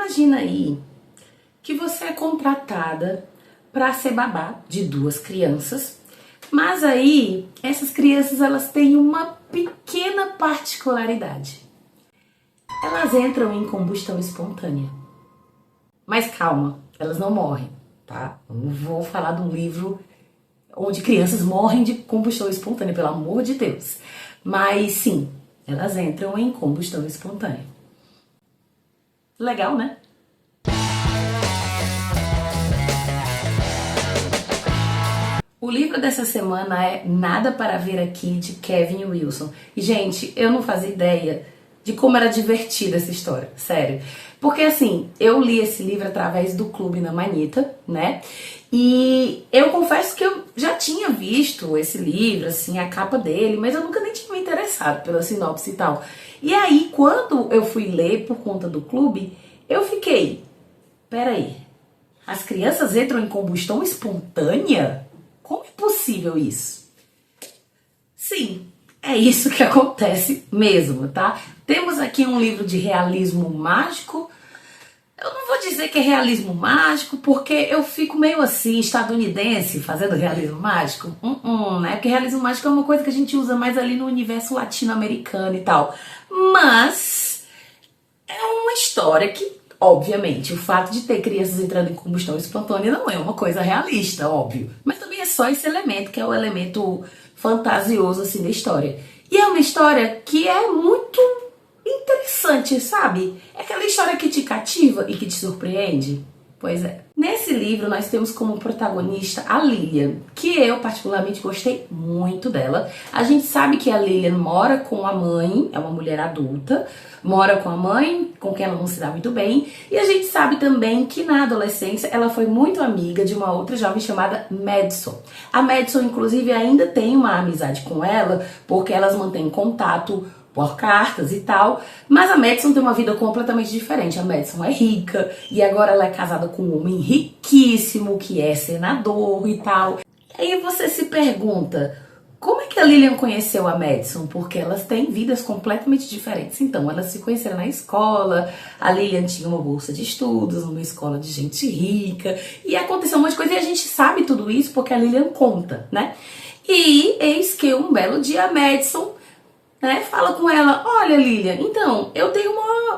Imagina aí que você é contratada para ser babá de 2 crianças, mas aí essas crianças elas têm uma pequena particularidade. Elas entram em combustão espontânea. Mas calma, elas não morrem, tá? Eu não vou falar de um livro onde crianças morrem de combustão espontânea, pelo amor de Deus. Mas sim, elas entram em combustão espontânea. Legal, né? O livro dessa semana é Nada para Ver Aqui, de Kevin Wilson. E, gente, eu não fazia ideia de como era divertida essa história, sério. Porque, assim, eu li esse livro através do Clube na Manita, né? E eu confesso que eu já tinha visto esse livro, assim, a capa dele, mas eu nunca nem tinha me interessado pela sinopse e tal. E aí, quando eu fui ler por conta do clube, eu fiquei, peraí, as crianças entram em combustão espontânea? Como é possível isso? Sim, é isso que acontece mesmo, tá? Temos aqui um livro de realismo mágico. Eu não vou dizer que é realismo mágico, porque eu fico meio assim, estadunidense, fazendo realismo mágico. Né? Porque realismo mágico é uma coisa que a gente usa mais ali no universo latino-americano e tal. Mas é uma história que, obviamente, o fato de ter crianças entrando em combustão espontânea não é uma coisa realista, óbvio. Mas também é só esse elemento, que é o elemento fantasioso, assim, da história. E é uma história que é muito interessante, sabe? É aquela história que te cativa e que te surpreende. Pois é. Nesse livro nós temos como protagonista a Lilian, que eu particularmente gostei muito dela. A gente sabe que a Lilian mora com a mãe, é uma mulher adulta, mora com a mãe, com quem ela não se dá muito bem. E a gente sabe também que na adolescência ela foi muito amiga de uma outra jovem chamada Madison. A Madison, inclusive, ainda tem uma amizade com ela, porque elas mantêm contato por cartas e tal, mas a Madison tem uma vida completamente diferente. A Madison é rica e agora ela é casada com um homem riquíssimo que é senador e tal. E aí você se pergunta, como é que a Lilian conheceu a Madison? Porque elas têm vidas completamente diferentes. Então, elas se conheceram na escola, a Lilian tinha uma bolsa de estudos, uma escola de gente rica, e aconteceu um monte de coisa, e a gente sabe tudo isso porque a Lilian conta, né? E eis que um belo dia a Madison, né, fala com ela, olha Lilian, então, eu tenho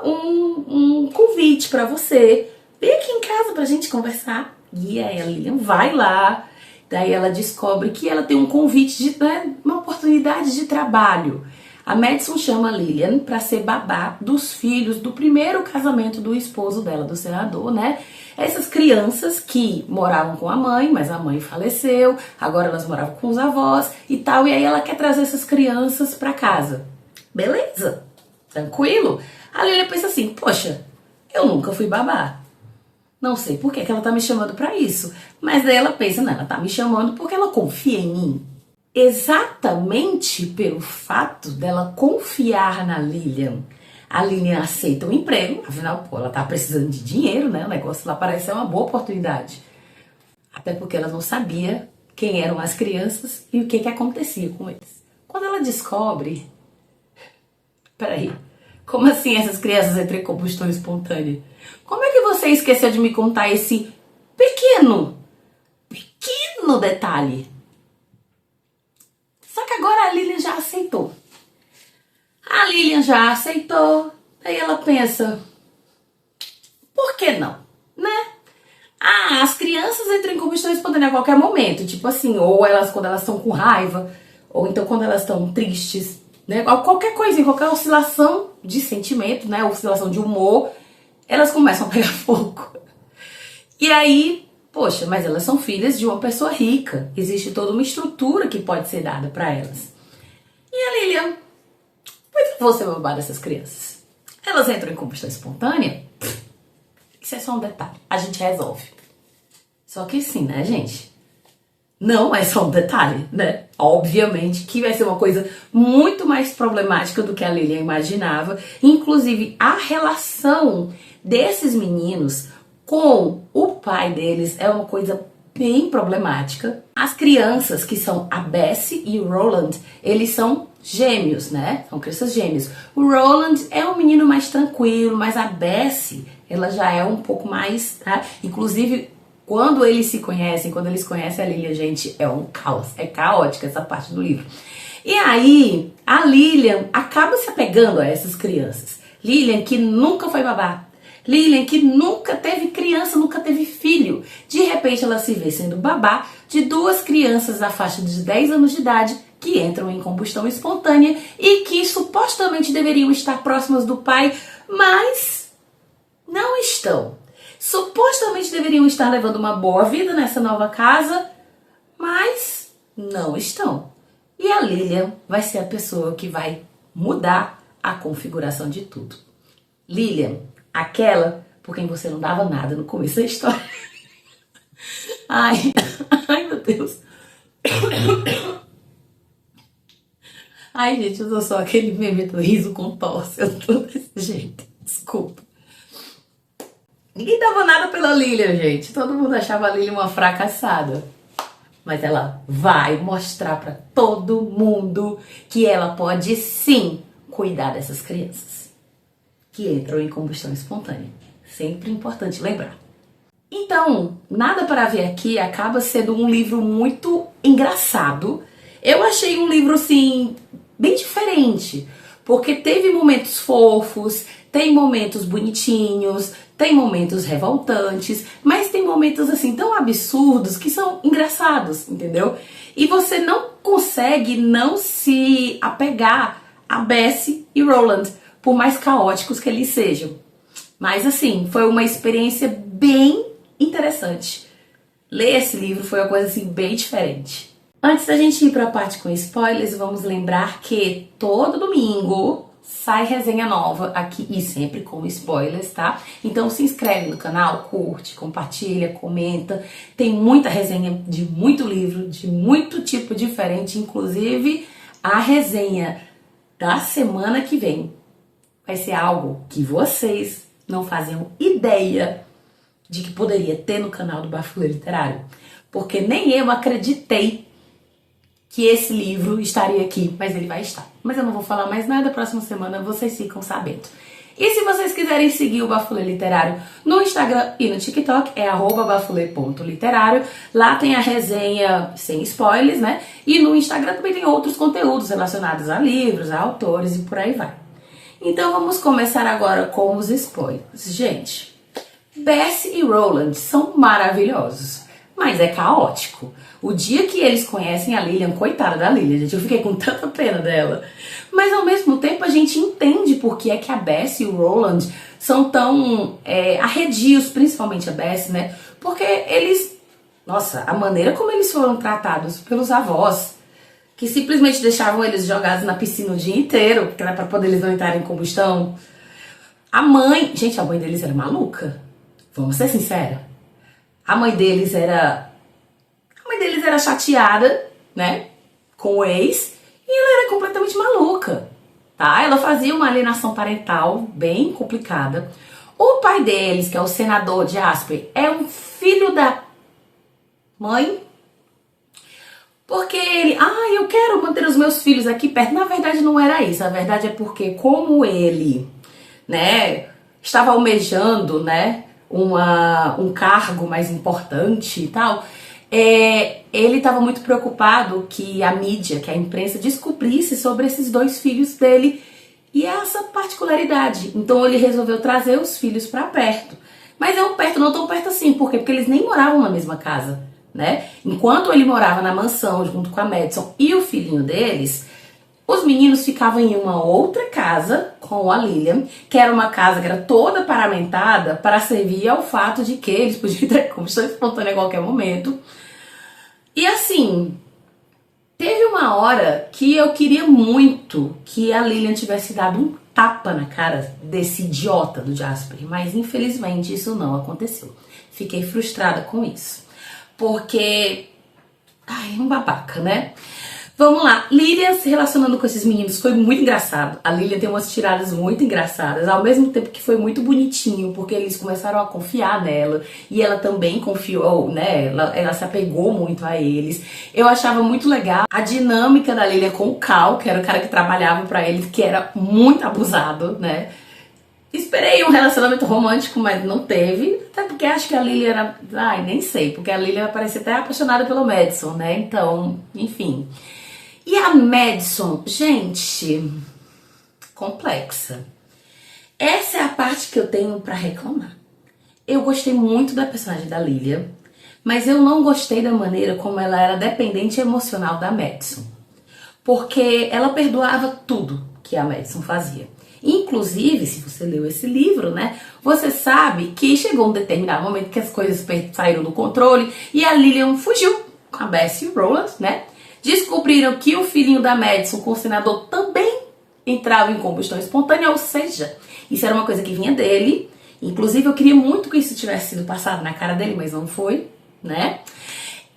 um convite pra você, vem aqui em casa pra gente conversar. E aí a Lilian vai lá, daí ela descobre que ela tem um convite, uma oportunidade de trabalho. A Madison chama a Lilian pra ser babá dos filhos do primeiro casamento do esposo dela, do senador, né? Essas crianças que moravam com a mãe, mas a mãe faleceu, agora elas moravam com os avós e tal, e aí ela quer trazer essas crianças pra casa. Beleza, tranquilo? A Lilian pensa assim, poxa, eu nunca fui babá. Não sei por que ela tá me chamando pra isso. Mas daí ela pensa, não, ela tá me chamando porque ela confia em mim. Exatamente pelo fato dela confiar na Lilian, a Lilian aceita o emprego, afinal, pô, ela tá precisando de dinheiro, né? O negócio lá parece ser uma boa oportunidade. Até porque ela não sabia quem eram as crianças e o que acontecia com eles. Quando ela descobre... Peraí, como assim essas crianças entram em combustão espontânea? Como é que você esqueceu de me contar esse pequeno detalhe? Só que agora a Lilian já aceitou. A Lilian já aceitou, aí ela pensa, por que não, né? Ah, as crianças entram em combustão espontânea a qualquer momento, tipo assim, ou elas quando elas estão com raiva, ou então quando elas estão tristes, né? Qualquer coisa, qualquer oscilação de sentimento, né? Oscilação de humor, elas começam a pegar fogo. E aí, poxa, mas elas são filhas de uma pessoa rica, existe toda uma estrutura que pode ser dada para elas. E a Lilian, pois eu vou ser babá dessas crianças. Elas entram em combustão espontânea? Isso é só um detalhe. A gente resolve. Só que sim, né, gente? Não é só um detalhe, né? Obviamente que vai ser uma coisa muito mais problemática do que a Lilian imaginava. Inclusive, a relação desses meninos com o pai deles é uma coisa bem problemática. As crianças, que são a Bessie e o Roland, eles são gêmeos, né? São crianças gêmeos. O Roland é um menino mais tranquilo, mas a Bessie ela já é um pouco mais, tá? Inclusive, quando eles conhecem a Lilian, gente, é um caos, é caótica essa parte do livro. E aí, a Lilian acaba se apegando a essas crianças. Lilian, que nunca foi babá. Lilian, que nunca teve criança, nunca teve filho. De repente, ela se vê sendo babá de duas crianças da faixa de 10 anos de idade que entram em combustão espontânea e que supostamente deveriam estar próximas do pai, mas não estão. Supostamente deveriam estar levando uma boa vida nessa nova casa, mas não estão. E a Lilian vai ser a pessoa que vai mudar a configuração de tudo. Lilian, aquela por quem você não dava nada no começo da história. Ai, ai meu Deus. Ai, gente, eu sou só aquele meme do riso com tosse. Eu tô desse jeito. Desculpa. Ninguém dava nada pela Lilian, gente. Todo mundo achava a Lilian uma fracassada. Mas ela vai mostrar pra todo mundo que ela pode sim cuidar dessas crianças que entram em combustão espontânea. Sempre importante lembrar. Então, Nada para Ver Aqui acaba sendo um livro muito engraçado. Eu achei um livro, assim, bem diferente, porque teve momentos fofos, tem momentos bonitinhos, tem momentos revoltantes, mas tem momentos, assim, tão absurdos que são engraçados, entendeu? E você não consegue não se apegar a Bessie e Roland, por mais caóticos que eles sejam. Mas, assim, foi uma experiência bem interessante. Ler esse livro foi uma coisa, assim, bem diferente. Antes da gente ir para a parte com spoilers, vamos lembrar que todo domingo sai resenha nova aqui e sempre com spoilers, tá? Então se inscreve no canal, curte, compartilha, comenta. Tem muita resenha de muito livro, de muito tipo diferente, inclusive a resenha da semana que vem vai ser algo que vocês não faziam ideia de que poderia ter no canal do Bafulê Literário, porque nem eu acreditei que esse livro estaria aqui, mas ele vai estar. Mas eu não vou falar mais nada, próxima semana vocês ficam sabendo. E se vocês quiserem seguir o Bafulê Literário no Instagram e no TikTok, é @bafulê.literário. Lá tem a resenha sem spoilers, né? E no Instagram também tem outros conteúdos relacionados a livros, a autores e por aí vai. Então vamos começar agora com os spoilers. Gente, Bessie e Roland são maravilhosos, mas é caótico. O dia que eles conhecem a Lilian, coitada da Lilian, gente, eu fiquei com tanta pena dela. Mas ao mesmo tempo a gente entende por que é que a Bessie e o Roland são tão arredios, principalmente a Bessie, né? Porque eles, nossa, a maneira como eles foram tratados pelos avós, que simplesmente deixavam eles jogados na piscina o dia inteiro, que era pra poder eles não entrarem em combustão. A mãe, gente, a mãe deles era maluca. Vamos ser sinceros. A mãe deles era chateada, né, com o ex, e ela era completamente maluca, tá? Ela fazia uma alienação parental bem complicada. O pai deles, que é o senador Jasper, é um filho da mãe, porque ele, eu quero manter os meus filhos aqui perto. Na verdade não era isso, a verdade é porque como ele, né, estava almejando, né, um cargo mais importante e tal, ele estava muito preocupado que a mídia, que a imprensa descobrisse sobre esses dois filhos dele e essa particularidade. Então ele resolveu trazer os filhos para perto. Mas não tão perto assim, por quê? Porque eles nem moravam na mesma casa, né? Enquanto ele morava na mansão junto com a Madison e o filhinho deles, os meninos ficavam em uma outra casa com a Lilian, que era uma casa que era toda paramentada para servir ao fato de que eles podiam ter combustão espontânea a qualquer momento. E assim, teve uma hora que eu queria muito que a Lilian tivesse dado um tapa na cara desse idiota do Jasper, mas infelizmente isso não aconteceu. Fiquei frustrada com isso, porque, um babaca, né? Vamos lá, Lilian se relacionando com esses meninos foi muito engraçado. A Lilian tem umas tiradas muito engraçadas, ao mesmo tempo que foi muito bonitinho, porque eles começaram a confiar nela, e ela também confiou, né, ela se apegou muito a eles. Eu achava muito legal a dinâmica da Lilian com o Cal, que era o cara que trabalhava pra eles, que era muito abusado, né. Esperei um relacionamento romântico, mas não teve. Até porque acho que a Lily era... Ai, nem sei. Porque a Lily parecia até apaixonada pelo Madison, né? Então, enfim. E a Madison, gente... complexa. Essa é a parte que eu tenho pra reclamar. Eu gostei muito da personagem da Lilia, mas eu não gostei da maneira como ela era dependente emocional da Madison. Porque ela perdoava tudo que a Madison fazia. Inclusive, se você leu esse livro, né, você sabe que chegou um determinado momento que as coisas saíram do controle e a Lilian fugiu com a Bessie Rowland, né? Descobriram que o filhinho da Madison com o senador também entrava em combustão espontânea, ou seja, isso era uma coisa que vinha dele. Inclusive, eu queria muito que isso tivesse sido passado na cara dele, mas não foi, né?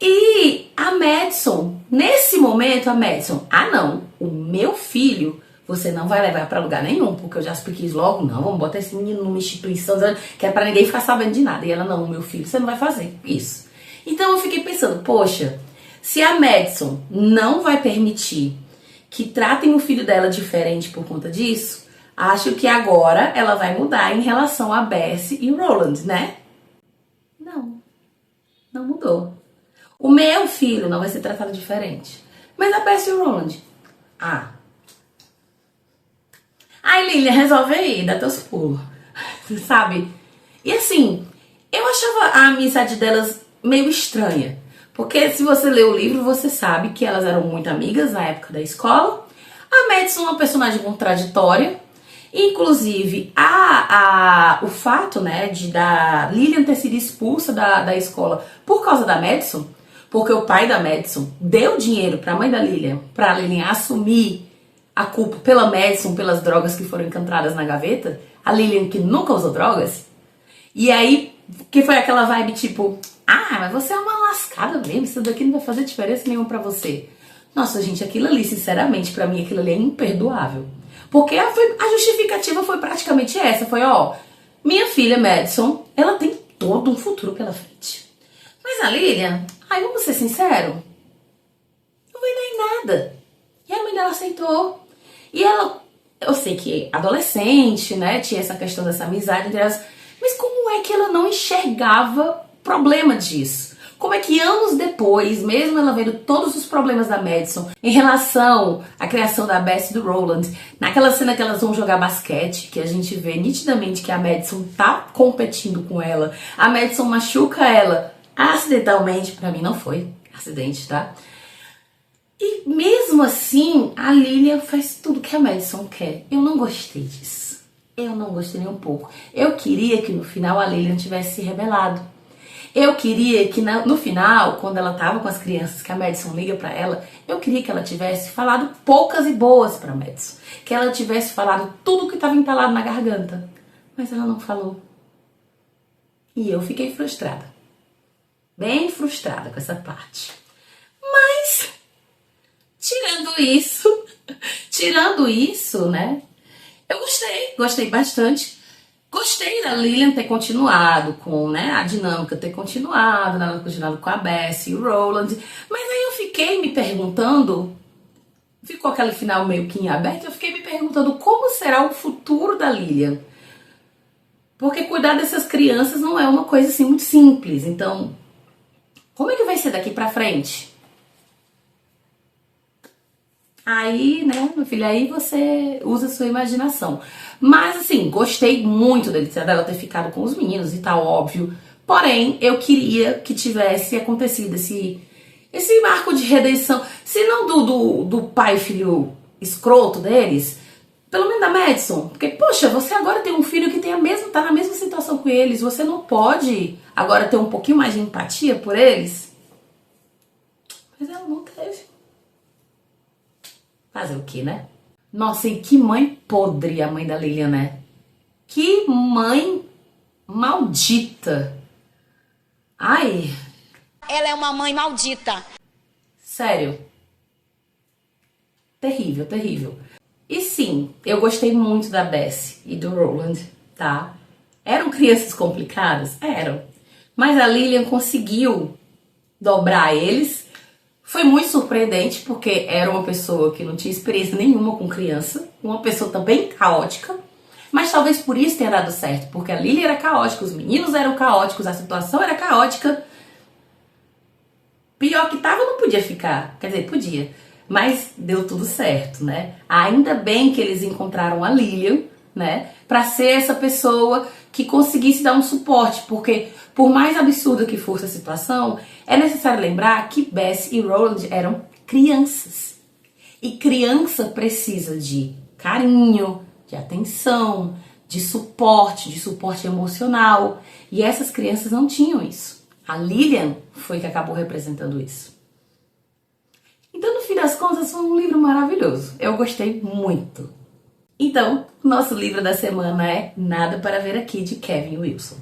E a Madison, nesse momento, a Madison, não, o meu filho você não vai levar pra lugar nenhum, porque eu já expliquei logo, não, vamos botar esse menino numa instituição que é pra ninguém ficar sabendo de nada. E ela, não, meu filho, você não vai fazer isso. Então eu fiquei pensando, poxa, se a Madison não vai permitir que tratem o filho dela diferente por conta disso, acho que agora ela vai mudar em relação a Bessie e Roland, né? Não, não mudou. O meu filho não vai ser tratado diferente. Mas a Bessie e o Roland, ai, Lilian, resolve aí, dá teus pulos, sabe? E assim, eu achava a amizade delas meio estranha. Porque se você lê o livro, você sabe que elas eram muito amigas na época da escola. A Madison é uma personagem contraditória. Inclusive, o fato, né, da Lilian ter sido expulsa da escola por causa da Madison, porque o pai da Madison deu dinheiro pra mãe da Lilian, pra Lilian assumir a culpa pela Madison, pelas drogas que foram encontradas na gaveta, a Lilian que nunca usou drogas. E aí, que foi aquela vibe tipo, mas você é uma lascada mesmo, isso daqui não vai fazer diferença nenhuma pra você. Nossa, gente, aquilo ali, sinceramente, pra mim, aquilo ali é imperdoável. Porque a justificativa foi praticamente essa, foi, minha filha Madison, ela tem todo um futuro pela frente. Mas a Lilian, vamos ser sinceros, não vai dar em nada. E a mãe dela aceitou. E ela, eu sei que adolescente, né, tinha essa questão dessa amizade entre elas, mas como é que ela não enxergava problema disso? Como é que anos depois, mesmo ela vendo todos os problemas da Madison em relação à criação da Bessie e do Roland, naquela cena que elas vão jogar basquete, que a gente vê nitidamente que a Madison tá competindo com ela, a Madison machuca ela acidentalmente, pra mim não foi acidente, tá? E mesmo assim, a Lilian faz tudo que a Madison quer. Eu não gostei disso. Eu não gostei nem um pouco. Eu queria que no final a Lilian tivesse se rebelado. Eu queria que no final, quando ela tava com as crianças, que a Madison liga pra ela, eu queria que ela tivesse falado poucas e boas pra Madison. Que ela tivesse falado tudo que tava entalado na garganta. Mas ela não falou. E eu fiquei frustrada. Bem frustrada com essa parte. Mas... tirando isso, né? Eu gostei bastante. Gostei da Lilian ter continuado com, né, a dinâmica ter continuado, ela continuado com a Bessie e o Roland. Mas aí eu fiquei me perguntando, ficou aquele final meio que em aberto, eu fiquei me perguntando como será o futuro da Lilian. Porque cuidar dessas crianças não é uma coisa assim muito simples. Então, como é que vai ser daqui pra frente? Aí, né, meu filho, aí você usa a sua imaginação. Mas, assim, gostei muito dela ter ficado com os meninos e tal, óbvio. Porém, eu queria que tivesse acontecido esse marco de redenção. Se não do pai e filho escroto deles, pelo menos da Madison. Porque, poxa, você agora tem um filho que tá na mesma situação que eles. Você não pode agora ter um pouquinho mais de empatia por eles? Mas ela não teve. Fazer o quê, né? Nossa, e que mãe podre a mãe da Lilian, né? Que mãe maldita. Ai. Ela é uma mãe maldita. Sério. Terrível, terrível. E sim, eu gostei muito da Bessie e do Roland, tá? Eram crianças complicadas? Eram. Mas a Lilian conseguiu dobrar eles. Foi muito surpreendente, porque era uma pessoa que não tinha experiência nenhuma com criança, uma pessoa também caótica, Mas talvez por isso tenha dado certo, porque a Lily era caótica, os meninos eram caóticos, a situação era caótica. Pior que tava, não podia ficar. Quer dizer, podia. Mas deu tudo certo, né? Ainda bem que eles encontraram a Lilian, né? Pra ser essa pessoa que conseguisse dar um suporte. Porque, por mais absurda que fosse a situação, é necessário lembrar que Bess e Roland eram crianças. E criança precisa de carinho, de atenção, de suporte emocional. E essas crianças não tinham isso. A Lilian foi que acabou representando isso. Então, no fim das contas, foi um livro maravilhoso. Eu gostei muito. Então, nosso livro da semana é Nada para Ver Aqui, de Kevin Wilson.